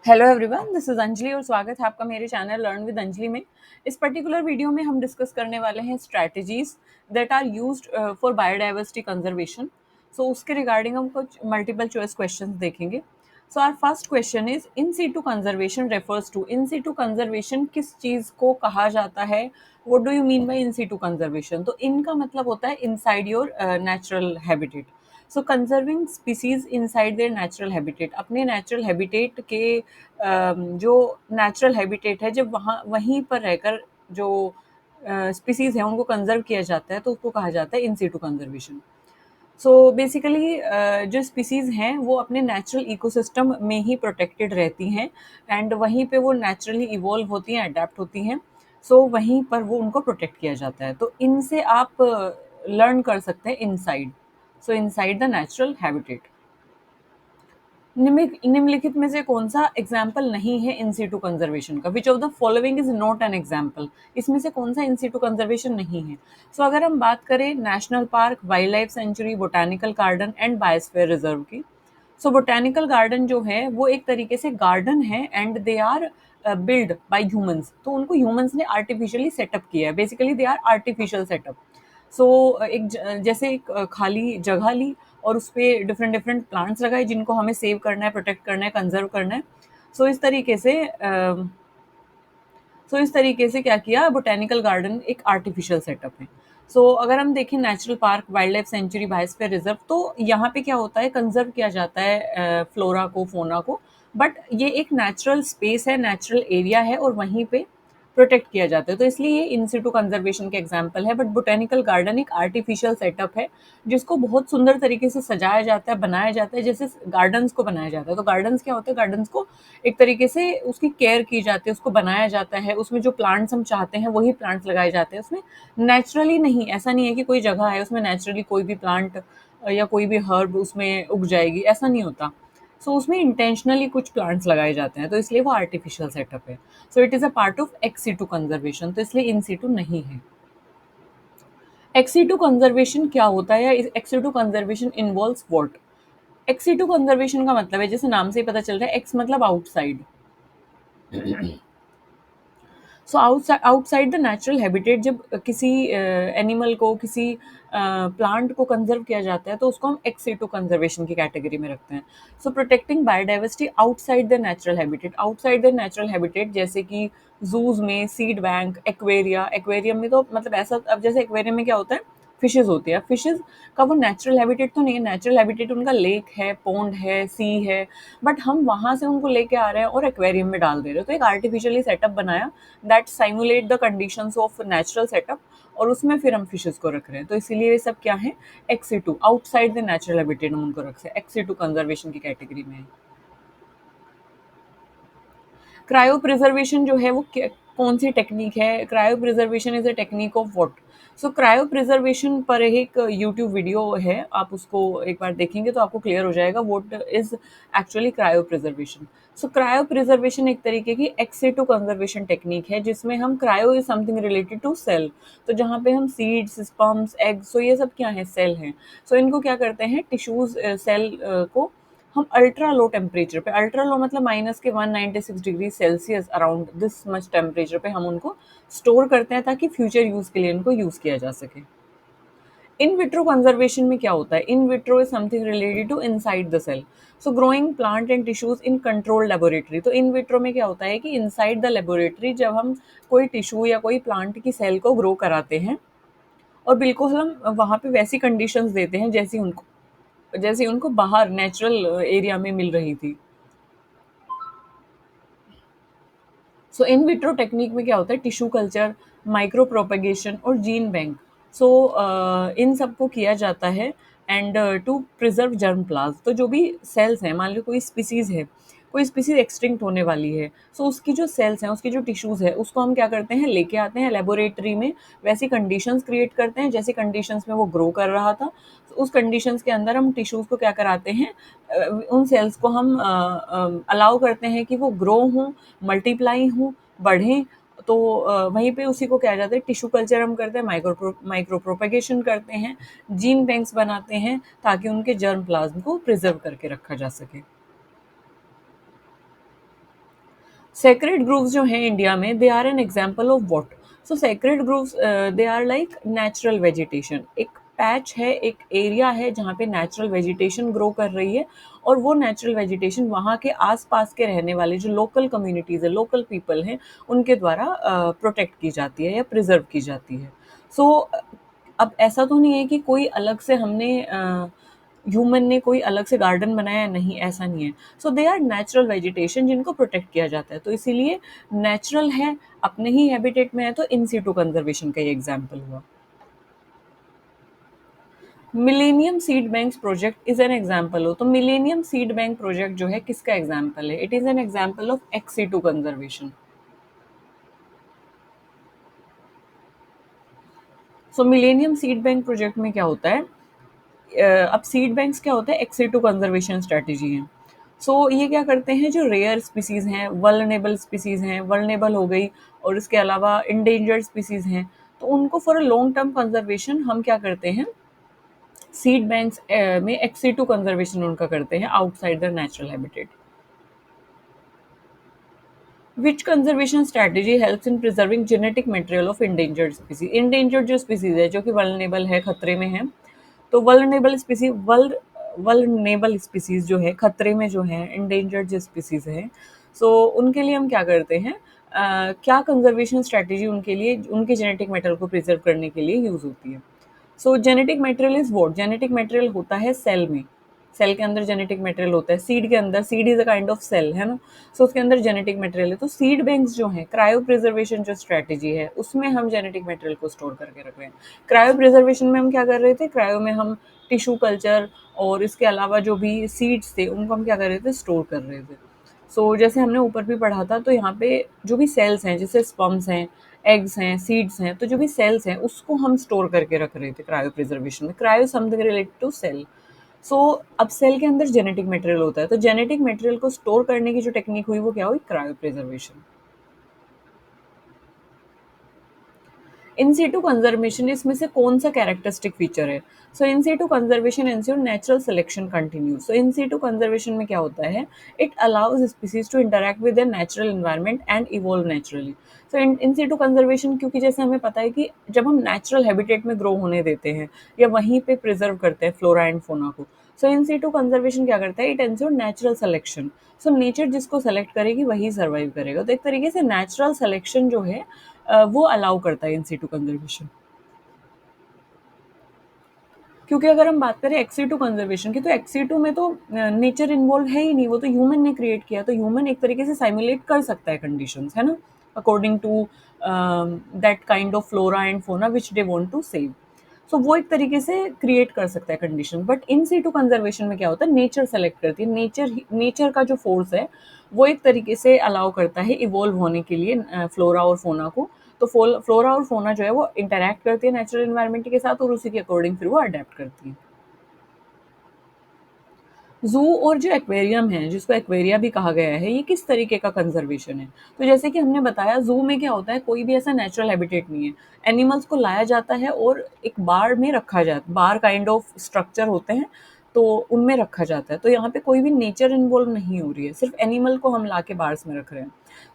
Hello everyone, this is Anjali और स्वागत है आपका मेरे चैनल लर्न विद अंजलि में। इस पर्टिकुलर वीडियो में हम डिस्कस करने वाले हैं strategies that are used for biodiversity conservation. So उसके रिगार्डिंग हम कुछ मल्टीपल चॉइस क्वेश्चंस देखेंगे। So our first question is in situ conservation refers to. In situ conservation किस चीज को कहा जाता है? What do you mean by in situ conservation? तो इनका मतलब होता है inside your natural habitat. So conserving species inside their natural habitat, अपने नेचुरल हैबिटेट के जो नेचुरल हैबिटेट है जब वहाँ वहीं पर रहकर जो स्पीसीज है उनको कंजर्व किया जाता है तो उसको कहा जाता है in situ conservation. So basically जो स्पीसीज हैं वो अपने नेचुरल इकोसिस्टम में ही प्रोटेक्टेड रहती हैं एंड वहीं पे वो नेचुरली इवॉल्व होती हैं, अडेप्ट होती हैं। सो वहीं पर वो उनको प्रोटेक्ट किया जाता है। तो इनसे आप लर्न कर सकते हैं inside. So inside the natural habitat. निम्नलिखित में से कौन सा एग्जाम्पल नहीं है इन सीटू कंजर्वेशन का? Which of the following is not an example? इसमें से कौन सा इन सीटू कंजर्वेशन नहीं है? सो अगर हम बात करें national park, wild life sanctuary, botanical garden and biosphere reserve की, सो बोटानिकल गार्डन जो है वो एक तरीके से गार्डन है and they are build by humans. तो उनको ह्यूमंस ने आर्टिफिशियली सेटअप किया है। Basically they are artificial setup. So जैसे एक खाली जगह ली और उस पर डिफरेंट डिफरेंट प्लांट्स लगाए जिनको हमें सेव करना है, प्रोटेक्ट करना है, कंजर्व करना है। सो इस तरीके से क्या किया, बोटेनिकल गार्डन एक आर्टिफिशियल सेटअप है। अगर हम देखें natural park, wild life sanctuary, biosphere reserve, तो यहाँ पे क्या होता है, कंजर्व किया जाता है फ्लोरा को, फोना को। बट ये एक नेचुरल स्पेस है, नेचुरल एरिया है और वहीं पे प्रोटेक्ट किया जाता है। तो इसलिए ये इन सिटू कंजर्वेशन के एग्जाम्पल है। बट बोटेनिकल गार्डन एक आर्टिफिशियल सेटअप है जिसको बहुत सुंदर तरीके से सजाया जाता है, बनाया जाता है, जैसे गार्डन्स को बनाया जाता है। तो गार्डन्स क्या होते हैं, गार्डन्स को एक तरीके से उसकी केयर की जाती है, उसको बनाया जाता है, उसमें जो प्लांट्स हम चाहते हैं वही प्लांट्स लगाए जाते हैं उसमें। नेचुरली नहीं, ऐसा नहीं है कि कोई जगह है उसमें नेचुरली कोई भी प्लांट या कोई भी हर्ब उसमें उग जाएगी, ऐसा नहीं होता। उसमें इंटेंशनली कुछ प्लांट्स लगाए जाते हैं, तो इसलिए वो आर्टिफिशियल सेटअप है। It is a part of ex situ conservation, तो इसलिए इन सीटू नहीं है। एक्स सीटू कंजर्वेशन क्या होता है, या ex situ conservation involves what? Ex situ conservation का मतलब है, जैसे नाम से ही पता चल रहा है, एक्स मतलब outside. Outside the natural habitat, जब किसी एनिमल को, किसी प्लांट को कंजर्व किया जाता है तो उसको हम एक्स सीटू कंजर्वेशन की कैटेगरी में रखते हैं। Protecting biodiversity outside the natural habitat, outside the natural habitat, जैसे कि जूज में, सीड बैंक, एक्वेरिया, एक्वेरियम में, तो मतलब ऐसा, अब जैसे एक्वेरियम में क्या होता है, फिशेज होती है। फिशेज का वो नेचुरल हैबिटेट तो नहीं है, नेचुरल हैबिटेट उनका लेक है, पोंड है, सी है। बट हम वहां से उनको लेके आ रहे हैं और एक्वेरियम में डाल दे रहे हैं। तो एक आर्टिफिशियली सेटअप बनाया that simulate the conditions of natural setup, और उसमें फिर हम फिशेस को रख रहे हैं। तो इसीलिए ये सब क्या है, x two outside the natural habitat हम उनको रखते हैं, एक्स2 कंजर्वेशन की कैटेगरी में। क्रायो प्रिजर्वेशन जो है वो कौन सी टेक्निक है? Cryo preservation is a technique of what? Cryo preservation पर एक यूट्यूब वीडियो है, आप उसको एक बार देखेंगे तो आपको क्लियर हो जाएगा what is actually cryopreservation. Cryopreservation एक तरीके की एक्स2 कंजर्वेशन टेक्निक है जिसमें हम, cryo is something related to cell, तो जहाँ पे हम सीड्स, स्पर्म्स, एग्स, ये सब क्या है, सेल हैं। इनको क्या करते हैं, टिश्यूज, सेल को हम अल्ट्रा लो टेम्परेचर पे, अल्ट्रा लो मतलब माइनस के 196 degree Celsius, around this much temperature पे हम उनको स्टोर करते हैं ताकि फ्यूचर यूज के लिए इनको यूज किया जा सके। इन विट्रो कंजर्वेशन में क्या होता है, in vitro is something related to inside the cell. Growing plant and tissues in control laboratory, तो इन विट्रो में क्या होता है कि इनसाइड द लेबोरेटरी जब हम कोई टिश्यू या कोई प्लांट की सेल को ग्रो कराते हैं और बिल्कुल हम वहाँ पे वैसी कंडीशंस देते हैं जैसी उनको बाहर नेचुरल एरिया में मिल रही थी। इन विट्रो टेक्निक में क्या होता है, टिश्यू कल्चर, माइक्रो प्रोपेगेशन और जीन बैंक, इन सबको किया जाता है एंड टू प्रिजर्व जर्म प्लाज। तो जो भी सेल्स हैं, मान लो कोई स्पीसीज है, कोई स्पीसीज एक्सटिंक्ट होने वाली है, उसकी जो सेल्स हैं, उसकी जो टिश्यूज है, उसको हम क्या करते हैं, लेके आते हैं लेबोरेटरी में, वैसी कंडीशंस क्रिएट करते हैं जैसी कंडीशंस में वो ग्रो कर रहा था। उस कंडीशंस के अंदर हम टिश्यूज को क्या कराते हैं, उन सेल्स को हम अलाउ करते हैं कि वो ग्रो हों, मल्टीप्लाई हों, बढ़ें। वहीं पे उसी को क्या जाता है, टिश्यू कल्चर हम करते हैं, माइक्रो प्रोपेगेशन करते हैं, जीन बैंक्स बनाते हैं ताकि उनके जर्म प्लाज्म को प्रिजर्व करके रखा जा सके। सेक्रेड ग्रूव्स जो हैं इंडिया में, they are an example of what? So sacred groves they are like natural vegetation. एक पैच है, एक एरिया है जहाँ पे नेचुरल वेजिटेशन ग्रो कर रही है, और वो नेचुरल वेजिटेशन वहाँ के आसपास के रहने वाले जो लोकल कम्युनिटीज़ है, लोकल पीपल हैं, उनके द्वारा प्रोटेक्ट की जाती है या प्रिजर्व की जाती है। सो अब ऐसा तो नहीं है कि कोई अलग से हमने ह्यूमन ने कोई अलग से गार्डन बनाया, नहीं, ऐसा नहीं है। सो दे आर नेचुरल वेजिटेशन जिनको प्रोटेक्ट किया जाता है, तो इसीलिए नेचुरल है, अपने ही हैबिटेट में है, तो इन सीटू कंजर्वेशन का ये एग्जाम्पल हुआ। Millennium seed bank project is an example हो, तो मिलेनियम सीड बैंक प्रोजेक्ट जो है किसका एग्जाम्पल है? It is an example of ex situ conservation. So millennium seed bank project में क्या होता है? अब सीड बैंक्स क्या होता है? एक्सेटू कंजर्वेशन स्ट्रेटेजी है। सो ये क्या करते हैं, जो रेयर स्पीसीज हैं, वल्नरेबल स्पीसीज हैं, वल्नरेबल हो गई, और इसके अलावा इंडेंजर्ड स्पीसीज हैं, तो उनको for a long term conservation हम क्या करते हैं, सीड बैंक्स में एक्सेटू कंजर्वेशन उनका करते हैं outside the natural habitat. Which conservation strategy helps in preserving genetic material of endangered species? Endangered जो स्पीसीज है, जो कि वल्नरेबल है, खतरे में है, तो वल्नरेबल स्पीसीज जो है, खतरे में जो है, इंडेंजर्ड जो स्पीसीज है, सो उनके लिए हम क्या करते हैं, क्या कंजर्वेशन स्ट्रेटेजी उनके लिए, उनके जेनेटिक मैटर को प्रिजर्व करने के लिए यूज होती है? सो genetic material is what? Genetic material होता है सेल में, सेल के अंदर जेनेटिक मटेरियल होता है, सीड के अंदर, seed is a kind of cell, है ना? सो उसके अंदर जेनेटिक मटेरियल है, तो सीड बैंक्स जो है, क्रायो प्रिजर्वेशन जो स्ट्रेटेजी है, उसमें हम जेनेटिक मटेरियल को स्टोर करके रख रहे हैं। क्रायो प्रिजर्वेशन में हम क्या कर रहे थे? क्रायो में हम टिश्यू कल्चर और इसके अलावा जो भी सीड्स थे, उनको हम क्या कर रहे थे? स्टोर कर रहे थे। सो जैसे हमने ऊपर भी पढ़ा था, तो यहाँ पे जो भी सेल्स हैं, जैसे स्पर्म्स हैं, एग्स हैं, सीड्स हैं, तो जो भी सेल्स हैं उसको हम स्टोर करके रख रहे थे क्रायो प्रिजर्वेशन में। Cryo something related to cell. So अब सेल के अंदर जेनेटिक मटेरियल होता है, तो जेनेटिक मटेरियल को स्टोर करने की जो टेक्निक हुई, वो क्या हुई? Cryopreservation. In situ conservation इसमें से कौन सा कैरेक्टरिस्टिक फीचर है? So in situ conservation ensure natural selection continue. So in situ conservation में क्या होता है? It allows species to interact with their natural environment and evolve naturally. So in situ conservation, क्योंकि जैसे हमें पता है कि जब हम नेचुरल हैबिटेट में ग्रो होने देते हैं या वहीं पे प्रिजर्व करते हैं फ्लोरा एंड फोना को, सो इन सीटू कंजर्वेशन क्या करता है? It ensure natural selection. So nature जिसको सेलेक्ट करेगी वही सर्वाइव करेगा, तो एक तरीके से नेचुरल सिलेक्शन जो है वो अलाउ करता है इन सीटू कंजर्वेशन। क्योंकि अगर हम बात करें एक्सीटू कंजर्वेशन की, तो एक्सीटू में तो नेचर इन्वॉल्व है ही नहीं, वो तो ह्यूमन ने क्रिएट किया, तो ह्यूमन एक तरीके से साइमुलेट कर सकता है कंडीशंस, है ना, according to that kind of flora and fauna which they want to save. So वो एक तरीके से क्रिएट कर सकता है condition, but in situ conservation में क्या होता है? नेचर सेलेक्ट करती है, नेचर का जो फोर्स है वो एक तरीके से अलाउ करता है इवॉल्व होने के लिए फ्लोरा और फोना को। तो फ्लोरा और फोना जो है वो इंटरैक्ट करती है नेचुरल एनवायरनमेंट के साथ, और उसी के अकॉर्डिंग फिर वो अडेप्ट करती है। जू और जो एक्वेरियम है, जिसको एक्वेरिया भी कहा गया है, ये किस तरीके का कंजर्वेशन है? तो जैसे कि हमने बताया, जू में क्या होता है, कोई भी ऐसा नेचुरल हैबिटेट नहीं है। एनिमल्स को लाया जाता है और एक बार में रखा जाता है, बार काइंड ऑफ स्ट्रक्चर होते हैं, तो उनमें रखा जाता है। तो यहाँ पे कोई भी नेचर इन्वॉल्व नहीं हो रही है, सिर्फ एनिमल को हम ला के बार्स में रख रहे हैं।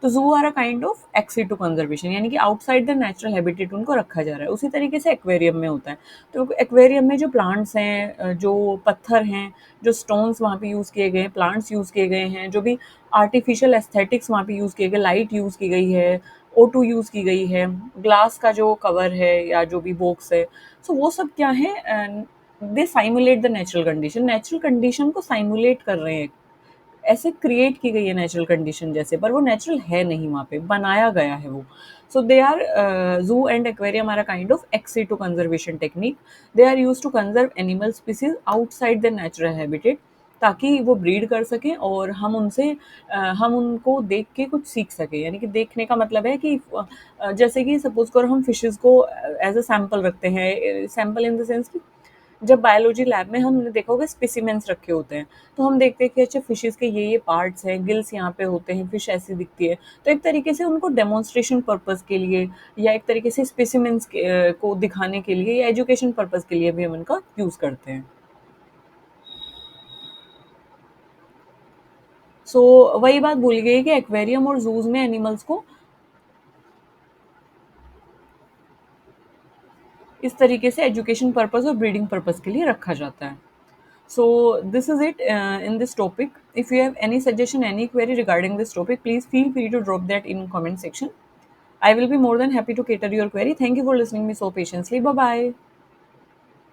तो zoo are a kind of ex situ conservation, यानी कि आउटसाइड द नेचुरल हैबिटेट उनको रखा जा रहा है। उसी तरीके से एक्वेरियम में होता है। तो एक्वेरियम में जो प्लांट्स हैं, जो पत्थर हैं, जो स्टोन्स वहाँ पे यूज़ किए गए हैं, प्लांट्स यूज़ किए गए हैं, जो भी आर्टिफिशियल एस्थेटिक्स वहाँ पे यूज़ किए गए, लाइट यूज़ की गई है, O2 यूज़ की गई है, ग्लास का जो कवर है या जो भी बॉक्स है, सो वो सब क्या है? They simulate the natural condition, natural condition को साइमुलेट कर रहे हैं, ऐसे क्रिएट की गई है नेचुरल कंडीशन जैसे, पर वो नेचुरल है नहीं, वहाँ पे बनाया गया है वो। So they are, zoo and aquarium are a kind of ex situ conservation technique. They are use to conserve animal species outside the natural habitat, ताकि वो ब्रीड कर सकें और हम उनसे हम उनको देख के कुछ सीख सकें। यानी कि देखने का मतलब है कि जैसे कि सपोज करो हम फिशेज को एज अ सैम्पल रखते हैं, सैम्पल इन द सेंस कि जब बायोलॉजी लैब में हमने देखा होगा स्पेसिमेंस रखे होते हैं, तो हम देखते हैं कि अच्छा फिशेस के ये पार्ट्स हैं, गिल्स यहाँ पे होते हैं, फिश ऐसी दिखती है। तो एक तरीके से उनको डेमोन्स्ट्रेशन पर्पस के लिए या एक तरीके से स्पेसिमेंस को दिखाने के लिए या एजुकेशन पर्पस के लिए भी हम इनका यूज़ करते हैं। सो वही बात भूल गई कि एक्वेरियम और जूज में एनिमल्स को इस तरीके से एजुकेशन पर्पस और ब्रीडिंग पर्पस के लिए रखा जाता है. So this is it in this topic. If you have any suggestion, any query regarding this topic, please feel free to drop that in comment section. I will be more than happy to cater your query. Thank you for listening me so patiently. Bye bye.